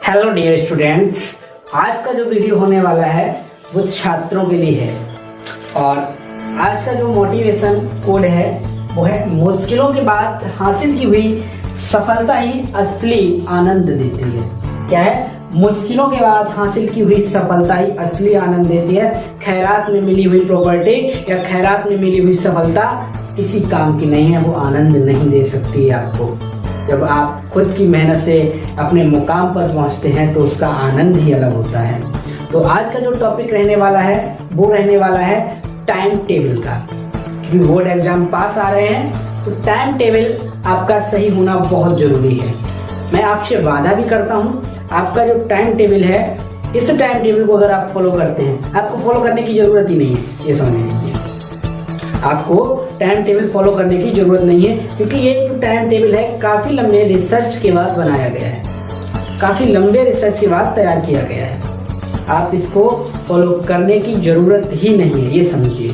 Hello dear students, आज का जो वीडियो होने वाला है वो छात्रों के लिए है। और आज का जो मोटिवेशन कोड है वो है मुश्किलों के बाद हासिल की हुई सफलता ही असली आनंद देती है। क्या है? मुश्किलों के बाद हासिल की हुई सफलता ही असली आनंद देती है। खैरात में मिली हुई प्रॉपर्टी या खैरात में मिली हुई सफलता किसी काम की नहीं है, वो आनंद नहीं दे सकती है आपको। जब आप खुद की मेहनत से अपने मुकाम पर पहुंचते हैं तो उसका आनंद ही अलग होता है। तो आज का जो टॉपिक रहने वाला है वो रहने वाला है टाइम टेबल का। क्योंकि बोर्ड एग्जाम पास आ रहे हैं तो टाइम टेबल आपका सही होना बहुत जरूरी है। मैं आपसे वादा भी करता हूँ, आपका जो टाइम टेबल है, इस टाइम टेबल को अगर आप फॉलो करते हैं, आपको फॉलो करने की जरूरत ही नहीं है, ये समझ लीजिए। आपको टाइम टेबल फॉलो करने की जरूरत नहीं है, क्योंकि ये जो टाइम टेबल है काफी लंबे रिसर्च के बाद बनाया गया है, काफी लंबे रिसर्च के बाद तैयार किया गया है। आप इसको फॉलो करने की जरूरत ही नहीं है, ये समझिए।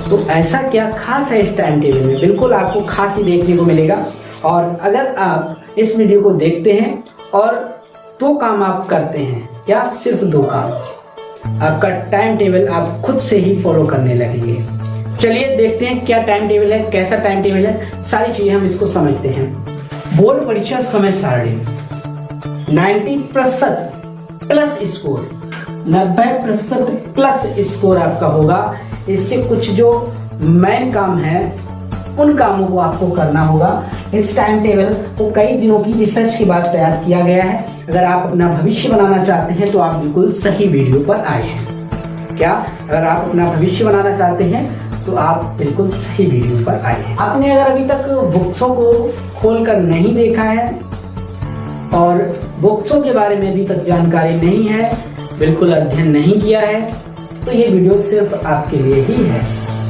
तो ऐसा क्या खास है इस टाइम टेबल में? बिल्कुल आपको खास ही देखने को मिलेगा। और अगर आप इस वीडियो को देखते हैं और दो काम आप करते हैं, क्या सिर्फ दो काम, आपका टाइम टेबल आप खुद से ही फॉलो करने लगेंगे। चलिए देखते हैं क्या टाइम टेबल है, कैसा टाइम टेबल है, सारी चीजें हम इसको समझते हैं। बोर्ड परीक्षा समय सारणी 90% प्लस स्कोर, 90% प्लस स्कोर आपका होगा। इसके कुछ जो मेन काम है उन कामों को आपको करना होगा। इस टाइम टेबल को कई दिनों की रिसर्च के बाद तैयार किया गया है। अगर आप अपना भविष्य बनाना चाहते हैं तो आप बिल्कुल सही वीडियो पर आए हैं। क्या? अगर आप अपना भविष्य बनाना चाहते हैं तो आप बिल्कुल सही वीडियो पर आए हैं। आपने अगर अभी तक बुक्सों को खोलकर नहीं देखा है और बुक्सों के बारे में अभी तक जानकारी नहीं है, बिल्कुल अध्ययन नहीं किया है, तो ये वीडियो सिर्फ आपके लिए ही है।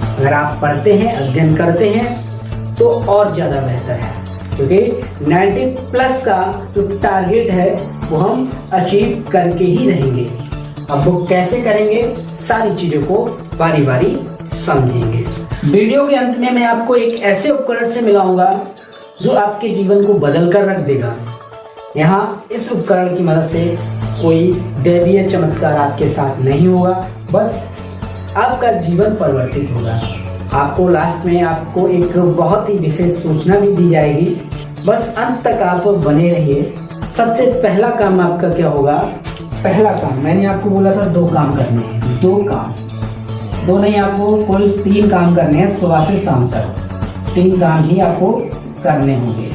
अगर आप पढ़ते हैं, अध्ययन करते हैं तो और ज्यादा बेहतर है, क्योंकि 90 प्लस का जो टारगेट है वो हम अचीव करके ही रहेंगे। अब वो कैसे करेंगे, सारी चीजों को बारी बारी समझेंगे। वीडियो के अंत में मैं आपको एक ऐसे उपकरण से मिलाऊंगा जो आपके जीवन को बदल कर रख देगा। यहाँ इस उपकरण की मदद से कोई दैवीय चमत्कार आपके साथ नहीं होगा, बस आपका जीवन परिवर्तित होगा। आपको लास्ट में आपको एक बहुत ही विशेष सूचना भी दी जाएगी, बस अंत तक आप बने रहिए। सबसे पहला काम आपका क्या होगा? पहला काम, मैंने आपको बोला था दो काम करने हैं, दो काम, दो नहीं, आपको कुल 3 काम करने हैं। सुबह से शाम तक 3 काम ही आपको करने होंगे।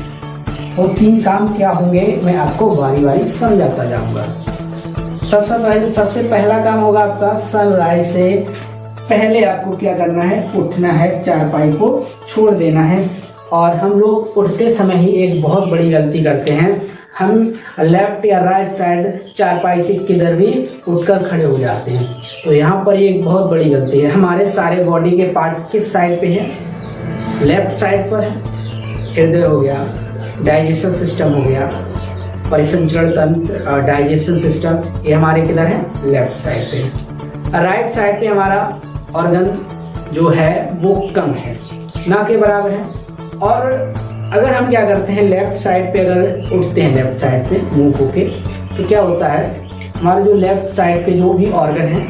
वो 3 काम क्या होंगे मैं आपको बारी बारी समझाता जाऊंगा। सबसे पहला काम होगा आपका सनराइज से पहले आपको क्या करना है? उठना है, चारपाई को छोड़ देना है। और हम लोग उठते समय ही एक बहुत बड़ी गलती करते हैं, हम लेफ्ट या राइट साइड चारपाई से किधर भी उठकर खड़े हो जाते हैं। तो यहाँ पर ये एक बहुत बड़ी गलती है। हमारे सारे बॉडी के पार्ट किस साइड पे है? लेफ्ट साइड पर है। हृदय हो गया, डाइजेशन सिस्टम हो गया, परिसंचरण तंत्र, डाइजेशन सिस्टम, ये हमारे किधर है? लेफ्ट साइड पे। राइट साइड पे हमारा ऑर्गन जो है वो कम है, ना के बराबर है। और अगर हम क्या करते हैं, लेफ्ट साइड पे अगर उठते हैं, लेफ्ट साइड पे मुंह होके, तो क्या होता है, हमारे जो लेफ्ट साइड पे जो भी ऑर्गन है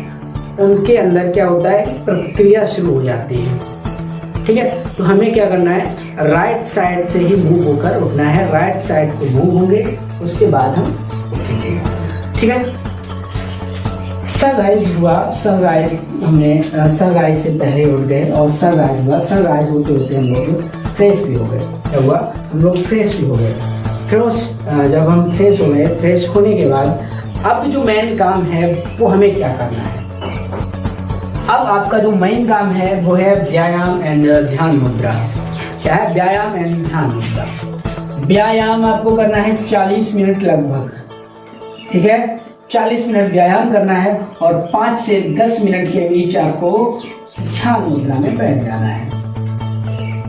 उनके अंदर क्या होता है, प्रक्रिया शुरू हो जाती है। ठीक है, तो हमें क्या करना है, राइट साइड से ही मूव होकर उठना है। राइट साइड को मूव होंगे, उसके बाद हम उठेंगे। ठीक है, सनराइज हुआ, सनराइज हमने सनराइज से पहले उठ गए और सनराइज हुआ। सनराइज होते होते हम लोग फ्रेश भी हो गए। क्या हुआ? हम लोग फ्रेश भी हो गए। जब हम फ्रेश हो गए, फ्रेश होने के बाद अब जो मेन काम है वो हमें क्या करना है? अब आपका जो मेन काम है वो है व्यायाम एंड ध्यान मुद्रा। क्या है? व्यायाम एंड ध्यान मुद्रा। व्यायाम आपको करना है 40 मिनट लगभग। ठीक है, 40 मिनट व्यायाम करना है और 5 से 10 मिनट के बीच आपको ध्यान मुद्रा में बैठ जाना है।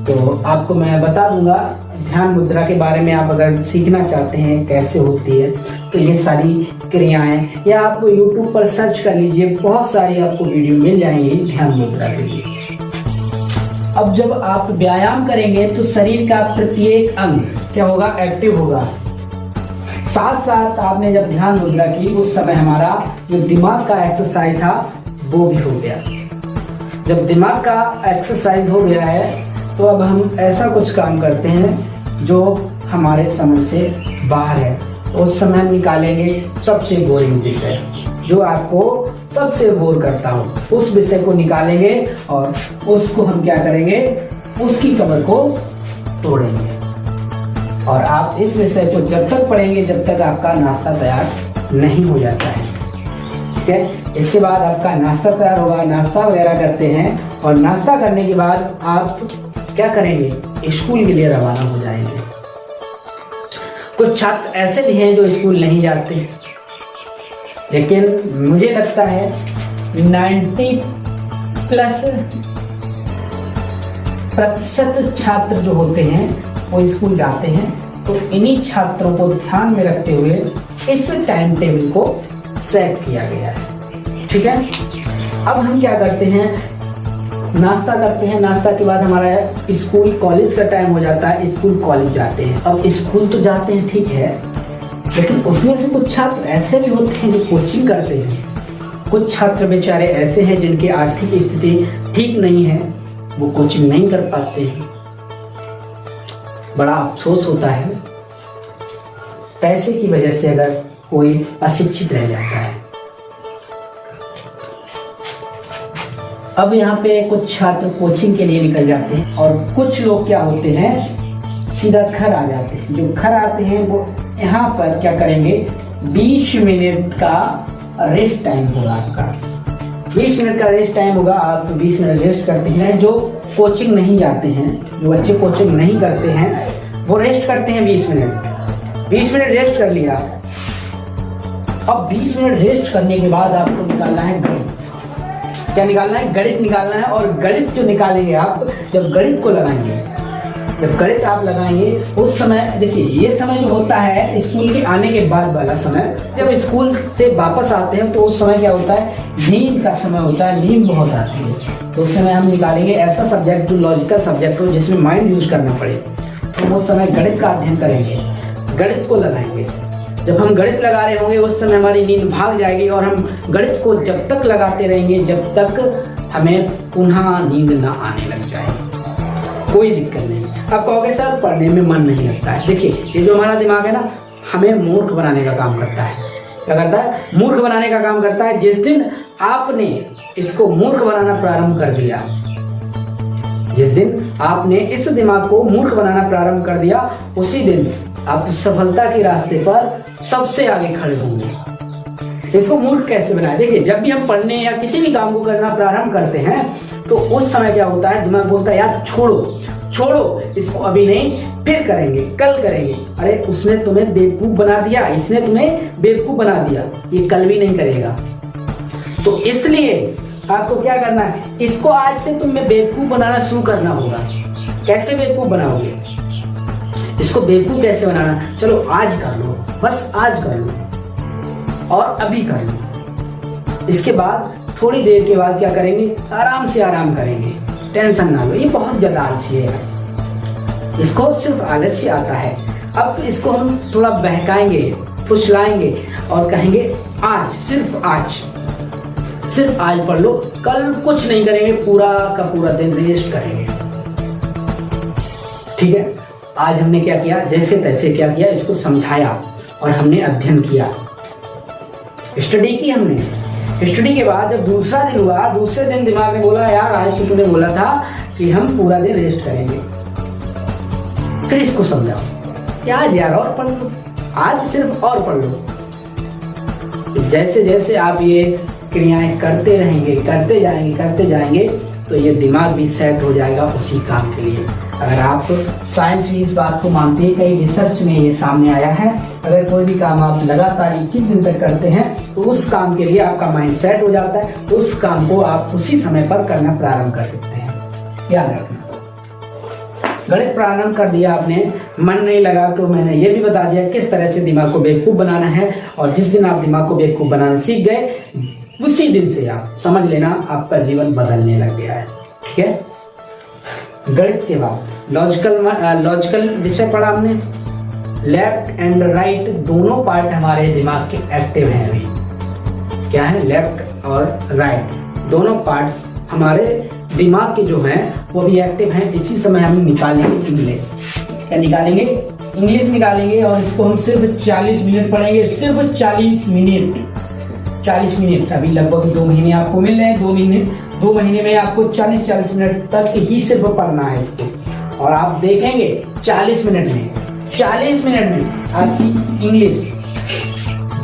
तो आपको मैं बता दूंगा ध्यान मुद्रा के बारे में। आप अगर सीखना चाहते हैं कैसे होती है तो ये सारी क्रियाएं, या आप YouTube पर सर्च कर लीजिए, बहुत सारी आपको वीडियो मिल जाएंगी ध्यान मुद्रा के लिए। अब जब आप व्यायाम करेंगे तो शरीर का प्रत्येक अंग क्या होगा? एक्टिव होगा। साथ साथ आपने जब ध्यान मुद्रा की उस समय हमारा जो दिमाग का एक्सरसाइज था वो भी हो गया। जब दिमाग का एक्सरसाइज हो गया है तो अब हम ऐसा कुछ काम करते हैं जो हमारे समझ से बाहर है। तो उस समय हम निकालेंगे सबसे बोरिंग विषय, जो आपको सबसे बोर करता हो उस विषय को निकालेंगे और उसको हम क्या करेंगे, उसकी कमर को तोड़ेंगे। और आप इस विषय को जब तक पढ़ेंगे जब तक आपका नाश्ता तैयार नहीं हो जाता है। ठीक है, इसके बाद आपका नाश्ता तैयार होगा, नाश्ता वगैरह करते हैं और नाश्ता करने के बाद आप क्या करेंगे, स्कूल के लिए रवाना हो जाएंगे। कुछ छात्र ऐसे भी हैं जो स्कूल नहीं जाते, लेकिन मुझे लगता है 90+ छात्र जो होते हैं वो स्कूल जाते हैं। तो इन्हीं छात्रों को ध्यान में रखते हुए इस टाइम टेबल को सेट किया गया है। ठीक है, अब हम क्या करते हैं, नाश्ता करते हैं। नाश्ता के बाद हमारा स्कूल कॉलेज का टाइम हो जाता है, स्कूल कॉलेज जाते हैं। अब स्कूल तो जाते हैं ठीक है, लेकिन उसमें से कुछ छात्र ऐसे भी होते हैं जो कोचिंग करते हैं। कुछ छात्र बेचारे ऐसे हैं जिनकी आर्थिक स्थिति ठीक नहीं है, वो कोचिंग नहीं कर पाते हैं। बड़ा अफसोस होता है पैसे की वजह से अगर कोई अशिक्षित रह जाता है। अब यहाँ पे कुछ छात्र कोचिंग के लिए निकल जाते हैं और कुछ लोग क्या होते हैं, सीधा घर आ जाते हैं। जो घर आते हैं वो यहाँ पर क्या करेंगे, 20 मिनट का रेस्ट टाइम होगा आपका। 20 मिनट का रेस्ट टाइम होगा, आप 20 मिनट रेस्ट करते हैं। जो कोचिंग नहीं जाते हैं, जो बच्चे कोचिंग नहीं करते हैं, वो रेस्ट करते हैं 20 मिनट। 20 मिनट रेस्ट कर लिया। अब 20 मिनट रेस्ट करने के बाद आपको निकालना है गणित। क्या निकालना है, गणित निकालना है। और गणित जो निकालेंगे आप, जब गणित को लगाएंगे, जब गणित आप लगाएंगे उस समय देखिए, ये समय जो होता है स्कूल के आने के बाद वाला समय, जब स्कूल से वापस आते हैं तो उस समय क्या होता है, नींद का समय होता है, नींद बहुत आती है। तो उस समय हम निकालेंगे ऐसा सब्जेक्ट जो लॉजिकल सब्जेक्ट हो, जिसमें माइंड यूज करना पड़े। तो उस समय गणित का अध्ययन करेंगे, गणित को लगाएंगे। जब हम गणित लगा रहे होंगे उस समय हमारी नींद भाग जाएगी और हम गणित को जब तक लगाते रहेंगे जब तक हमें पुनः नींद ना आने लग जाए। कोई दिक्कत नहीं। अब कहोगे सर पढ़ने में मन नहीं लगता है। देखिए, ये जो हमारा दिमाग है ना, हमें मूर्ख बनाने का काम करता है। क्या करता है, मूर्ख बनाने का काम करता है। जिस दिन आपने इसको मूर्ख बनाना प्रारंभ कर दिया, जिस दिन आपने इस दिमाग को मूर्ख बनाना प्रारंभ कर दिया, उसी दिन आप सफलता के रास्ते पर सबसे आगे खड़े होंगे। इसको मूर्ख कैसे बनाए, देखिए, जब भी हम पढ़ने या किसी भी काम को करना प्रारंभ करते हैं तो उस समय क्या होता है, दिमाग बोलता है यार छोड़ो छोड़ो, इसको अभी नहीं, फिर करेंगे, कल करेंगे। अरे उसने तुम्हें बेवकूफ बना दिया, इसने तुम्हें बेवकूफ बना दिया, ये कल भी नहीं करेगा। तो इसलिए आपको क्या करना है, इसको आज से तुम्हें बेवकूफ बनाना शुरू करना होगा। कैसे बेवकूफ बनाओगे, इसको बेवकूफ कैसे बनाना, चलो आज कर लो, बस आज कर लो और अभी कर लो। इसके बाद थोड़ी देर के बाद क्या करेंगे, आराम से आराम करेंगे, टेंशन ना लो। ये बहुत ज्यादा आलसी है, इसको सिर्फ आलस्य आता है। अब इसको हम थोड़ा बहकाएंगे, फुसलाएंगे और कहेंगे आज, सिर्फ आज पढ़ लो, कल कुछ नहीं करेंगे, पूरा का पूरा दिन रेस्ट करेंगे। ठीक है, आज हमने क्या किया, जैसे तैसे क्या किया, इसको समझाया और हमने अध्ययन किया, स्टडी की हमने। स्टडी के बाद जब दूसरा दिन हुआ, दूसरे दिन दिमाग ने बोला यार आज तो तूने बोला था कि हम पूरा दिन रेस्ट करेंगे, फिर इसको समझाओ कि आज यार और पढ़ लो, आज सिर्फ और पढ़ लो। जैसे जैसे आप ये क्रियाएं करते रहेंगे, करते जाएंगे तो ये दिमाग भी सेट हो जाएगा उसी काम के लिए। अगर आप साइंस भी इस बात को मानते हैं, कई रिसर्च में ये सामने आया है, अगर कोई भी काम आप लगातार 21 दिन तक करते हैं तो उस काम के लिए आपका माइंड सेट हो जाता है, उस काम को आप उसी समय पर करना प्रारंभ कर देते हैं। याद रखना, गणित प्रारंभ कर दिया आपने, मन नहीं लगा तो मैंने ये भी बता दिया किस तरह से दिमाग को बेवकूफ बनाना है। और जिस दिन आप दिमाग को बेवकूफ बनाना सीख गए, उसी दिन से आप समझ लेना आपका जीवन बदलने लग गया है। ठीक है, गणित के बाद लॉजिकल विषय पढ़ा हमने, लेफ्ट एंड राइट दोनों पार्ट हमारे दिमाग के एक्टिव हैं अभी। क्या है? लेफ्ट और राइट दोनों पार्ट्स हमारे दिमाग के जो हैं वो भी एक्टिव हैं। इसी समय हम निकालेंगे इंग्लिश। क्या निकालेंगे? इंग्लिश निकालेंगे और इसको हम सिर्फ 40 मिनट पढ़ेंगे। सिर्फ 40 मिनट। 40 मिनट अभी लगभग 2 महीने आपको मिल रहे हैं। 2 महीने में आपको 40 मिनट तक ही सिर्फ पढ़ना है इसको। और आप देखेंगे 40 मिनट में आपकी इंग्लिश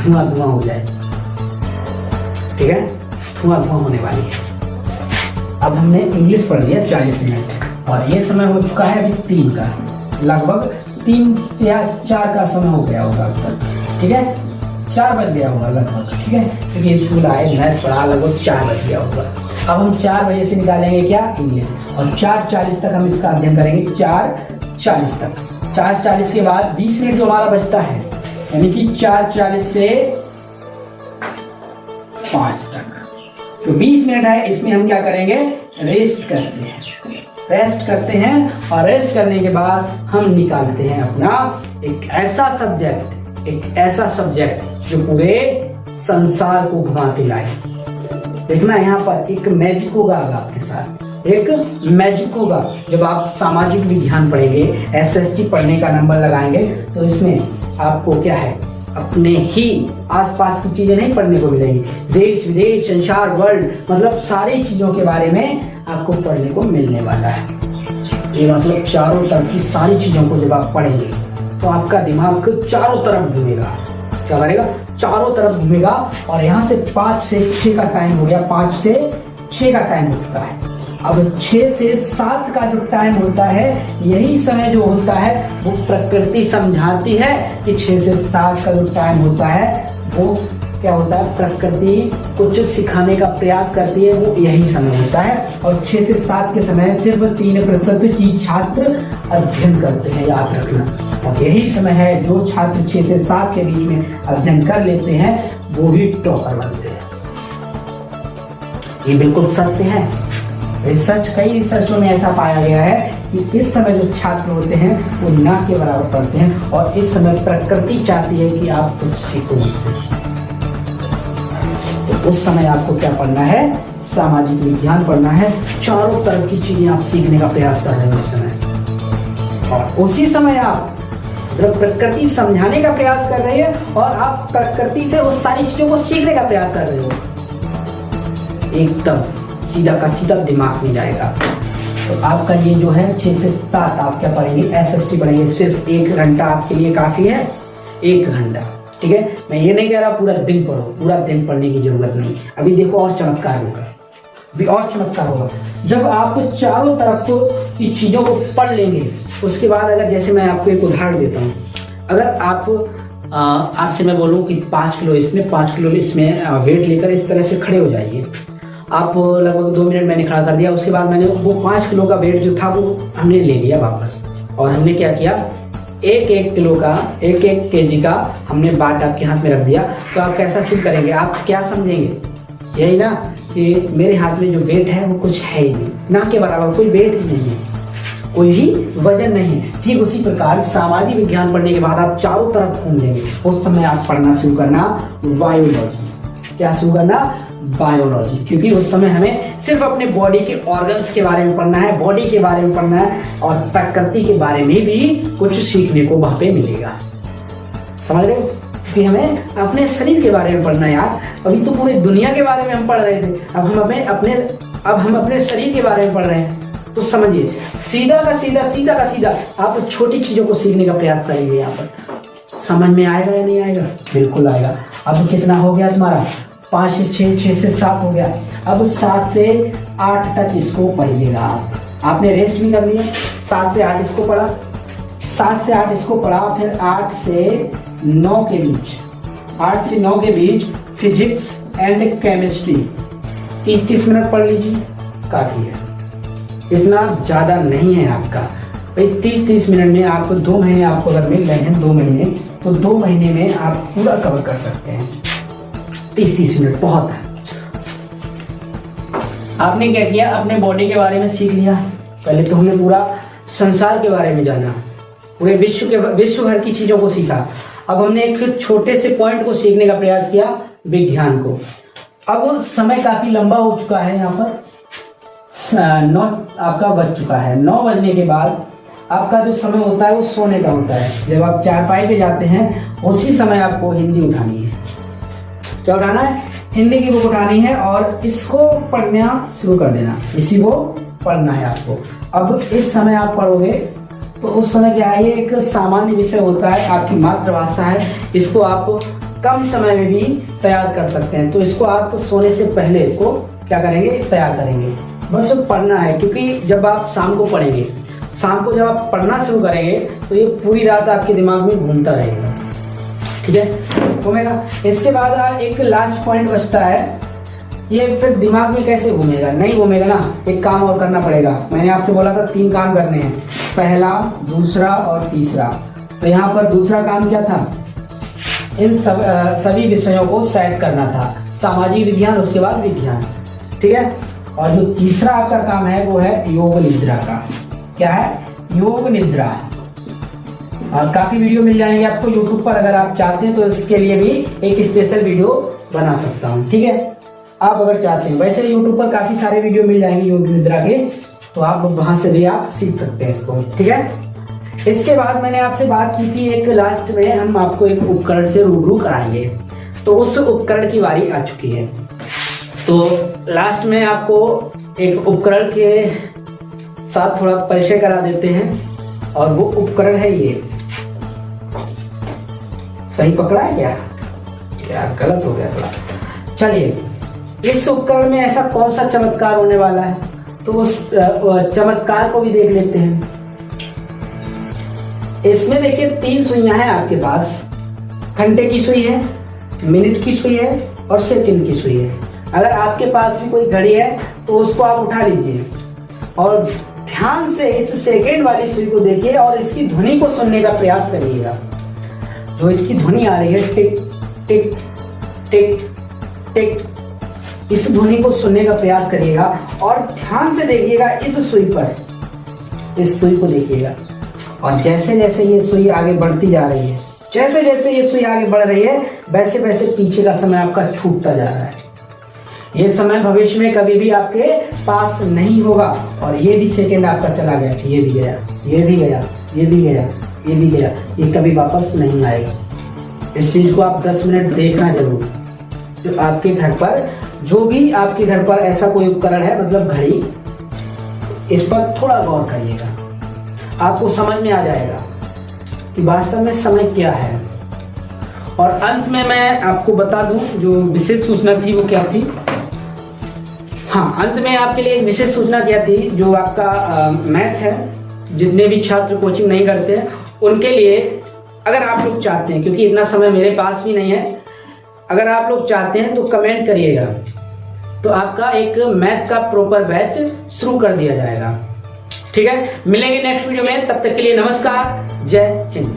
धुआं हो जाए। ठीक है? धुआं होने वाली है। अब हमने इंग्लिश पढ़ लिया 40 मिनट और ये समय हो चुका है अभी 3 का, लगभग 3 या 4 का समय हो गया होगा अब तक। ठीक है? 4 बज गया होगा लगभग। ठीक है? क्योंकि स्कूल आए, मैथ पढ़ा, लगभग 4 बज गया होगा। अब हम 4 बजे से निकालेंगे क्या? इंग्लिश। और 4:40 तक हम इसका अध्ययन करेंगे। 4:40 तक। 4:40 के बाद 20 मिनट जो हमारा बचता है, यानी कि 4:40 से 5 तक तो 20 मिनट है। इसमें हम क्या करेंगे? रेस्ट करते हैं और रेस्ट करने के बाद हम निकालते हैं अपना एक ऐसा सब्जेक्ट जो पूरे संसार को घुमा के लाए। देखना यहाँ पर एक मैजिक होगा आपके साथ। एक मैजिक होगा जब आप सामाजिक विज्ञान पढ़ेंगे, एसएसटी पढ़ने का नंबर लगाएंगे तो इसमें आपको क्या है? अपने ही आसपास की चीजें नहीं पढ़ने को मिलेंगी। देश विदेश संसार वर्ल्ड मतलब सारी चीजों के बारे में आपको पढ़ने को मिलने वाला है। ये मतलब चारों तरफ की सारी चीजों को जब आप पढ़ेंगे तो आपका दिमाग चारों तरफ घूमेगा। क्या करेगा? चारों तरफ घूमेगा। और यहाँ से 5 से 6 का टाइम हो गया। 5 से 6 का टाइम हो चुका है। अब 6 से 7 का जो टाइम होता है, यही समय जो होता है वो प्रकृति समझाती है कि 6 से 7 का जो टाइम होता है वो क्या होता है? प्रकृति कुछ सिखाने का प्रयास करती है, वो यही समय होता है। और 6 से 7 के समय सिर्फ 3% ही छात्र अध्ययन करते हैं, याद रखना। और यही समय है जो छात्र 6 से 7 के बीच में अध्ययन कर लेते हैं वो ही टॉपर बनते हैं। ये बिल्कुल सत्य है। कई रिसर्चों में ऐसा पाया गया है कि इस समय जो छात्र होते हैं वो ना के बराबर पढ़ते हैं और इस समय प्रकृति चाहती है कि आप कुछ सीखो उससे। तो उस समय आपको क्या पढ़ना है? सामाजिक विज्ञान पढ़ना है। चारों तरफ की चीजें आप सीखने का प्रयास कर रहे हो उस समय। और उसी समय आप जब प्रकृति समझाने का प्रयास कर रही है और आप प्रकृति से उस सारी चीजों को सीखने का प्रयास कर रहे हो, एकदम सीधा का सीधा दिमाग में जाएगा। तो आपका ये जो है 6 से 7 आप क्या पढ़ेंगे? एसएसटी पढ़ेंगे। सिर्फ 1 घंटा आपके लिए काफी है। 1 घंटा। ठीक है? मैं ये नहीं कह रहा पूरा दिन पढ़ो, पूरा दिन पढ़ने की जरूरत नहीं। अभी देखो और चमत्कार होगा। जब आप चारों तरफ की चीजों को पढ़ लेंगे उसके बाद अगर जैसे मैं आपको एक उदाहरण देता हूँ, अगर आपसे मैं बोलूँ कि 5 किलो इसमें 5 किलो इसमें वेट लेकर इस तरह से खड़े हो जाइए। आप लगभग 2 मिनट मैंने खड़ा कर दिया। उसके बाद मैंने वो 5 किलो का वेट जो था वो हमने ले लिया वापस और हमने क्या किया? 1 किलो का 1 केजी का हमने बाट आपके हाथ में रख दिया। तो आप कैसा फील करेंगे? आप क्या समझेंगे? यही ना कि मेरे हाथ में जो वेट है वो कुछ है ही नहीं, ना के बराबर कोई वेट ही नहीं है, कोई भी वजन नहीं है। ठीक उसी प्रकार सामाजिक विज्ञान पढ़ने के बाद आप चारों तरफ घूम लेंगे। उस समय आप पढ़ना शुरू करना बायोलॉजी। क्या शुरू करना? बायोलॉजी। क्योंकि उस समय हमें सिर्फ अपने बॉडी के ऑर्गन्स के बारे में पढ़ना है, बॉडी के बारे में पढ़ना है और प्रकृति के बारे में भी कुछ सीखने को वहां पे मिलेगा। समझ रहे हो? कि हमें अपने शरीर के बारे में पढ़ना है यार। अभी तो पूरी दुनिया के बारे में हम पढ़ रहे थे, अब हम अपने शरीर के बारे में पढ़ रहे हैं। तो समझिए सीधा का सीधा आप छोटी चीजों को सीखने का प्रयास करेंगे। यहाँ पर समझ में आएगा या नहीं आएगा? बिल्कुल आएगा। अब कितना हो गया तुम्हारा? 5 से 6 से 7 हो गया। अब 7 से 8 तक इसको पढ़िएगा आप। आपने रेस्ट भी कर लिया। 7 से 8 इसको पढ़ा, 7 से 8 इसको पढ़ा, फिर 8 से 9 के बीच फिजिक्स एंड केमिस्ट्री 30 मिनट पढ़ लीजिए, काफी है। इतना ज्यादा नहीं है आपका भाई। 30 मिनट में आपको 2 महीने आपको अगर मिल रहे हैं 2 महीने, तो 2 महीने में आप पूरा कवर कर सकते हैं। 30 मिनट बहुत है। आपने क्या किया? अपने बॉडी के बारे में सीख लिया। पहले तो हमें पूरा संसार के बारे में जाना, पूरे विश्व भर की चीजों को सीखा। अब हमने एक छोटे से पॉइंट को सीखने का प्रयास किया, विज्ञान को। अब समय काफी लंबा हो चुका है, यहाँ पर 9 आपका बज चुका है। 9 बजने के बाद आपका जो समय होता है वो सोने का होता है। जब आप चारपाई पे जाते हैं उसी समय आपको हिंदी उठानी है। क्या उठाना है? हिंदी की बुक उठानी है और इसको पढ़ना शुरू कर देना, इसी को पढ़ना है आपको। अब इस समय आप पढ़ोगे तो उस समय क्या है, ये एक सामान्य विषय होता है, आपकी मातृभाषा है, इसको आप कम समय में भी तैयार कर सकते हैं। तो इसको आप सोने से पहले इसको क्या करेंगे, तैयार करेंगे। बस पढ़ना है, क्योंकि जब आप शाम को पढ़ेंगे, शाम को जब आप पढ़ना शुरू करेंगे तो ये पूरी रात आपके दिमाग में घूमता रहेगा, ठीक है, घूमेगा। इसके बाद एक लास्ट पॉइंट बचता है, ये फिर दिमाग में कैसे घूमेगा? नहीं घूमेगा ना, एक काम और करना पड़ेगा। मैंने आपसे बोला था 3 काम करने हैं, पहला, दूसरा और तीसरा। तो यहाँ पर दूसरा काम क्या था, इन सभी विषयों को सेट करना था, सामाजिक विज्ञान, उसके बाद विज्ञान, ठीक है। और जो तीसरा आपका काम है वो है योग निद्रा का। क्या है? योग निद्रा। और काफी वीडियो मिल जाएंगे आपको YouTube पर, अगर आप चाहते हैं तो इसके लिए भी एक स्पेशल वीडियो बना सकता हूँ, ठीक है, आप अगर चाहते हैं। वैसे YouTube पर काफी सारे वीडियो मिल जाएंगे योग निद्रा के, तो आप वहां से भी आप सीख सकते हैं इसको, ठीक है। इसके बाद मैंने आपसे बात की थी, एक लास्ट में हम आपको एक उपकरण से रूबरू कराएंगे, तो उस उपकरण की बारी आ चुकी है। तो लास्ट में आपको एक उपकरण के साथ थोड़ा परिचय करा देते हैं, और वो उपकरण है ये। सही पकड़ा है क्या? यार गलत हो गया थोड़ा। चलिए, इस उपकरण में ऐसा कौन सा चमत्कार होने वाला है, तो उस चमत्कार को भी देख लेते हैं। इसमें देखिए 3 सुइयां हैं आपके पास, घंटे की सुई है, मिनट की सुई है और सेकंड की सुई है। अगर आपके पास भी कोई घड़ी है तो उसको आप उठा लीजिए और ध्यान से इस सेकंड वाली सुई को देखिए और इसकी ध्वनि को सुनने का प्रयास करिएगा। जो इसकी ध्वनि आ रही है, टिक टिक टिक टिक, इस ध्वनि को सुनने का प्रयास करिएगा और ध्यान से देखिएगा इस सुई पर, इस सुई को देखिएगा। और जैसे जैसे ये सुई आगे बढ़ती जा रही है, जैसे जैसे ये सुई आगे बढ़ रही है, वैसे वैसे पीछे का समय आपका छूटता जा रहा है। ये समय भविष्य में कभी भी आपके पास नहीं होगा। और ये भी सेकंड आपका चला गया, ये भी गया, ये भी गया, ये भी गया, ये भी गया, ये कभी वापस नहीं आएगा। इस चीज को आप 10 मिनट देखना जरूर। जो आपके घर पर, जो भी आपके घर पर ऐसा कोई उपकरण है, मतलब घड़ी, इस पर थोड़ा गौर करिएगा, आपको समझ में आ जाएगा कि वास्तव में समय क्या है। और अंत में मैं आपको बता दूं, जो विशेष सूचना थी वो क्या थी। हाँ, अंत में आपके लिए विशेष सूचना क्या थी, जो आपका मैथ है, जितने भी छात्र कोचिंग नहीं करते हैं उनके लिए, अगर आप लोग चाहते हैं, क्योंकि इतना समय मेरे पास भी नहीं है, अगर आप लोग चाहते हैं तो कमेंट करिएगा, तो आपका एक मैथ का प्रॉपर बैच शुरू कर दिया जाएगा, ठीक है। मिलेंगे नेक्स्ट वीडियो में, तब तक के लिए नमस्कार, जय हिंद।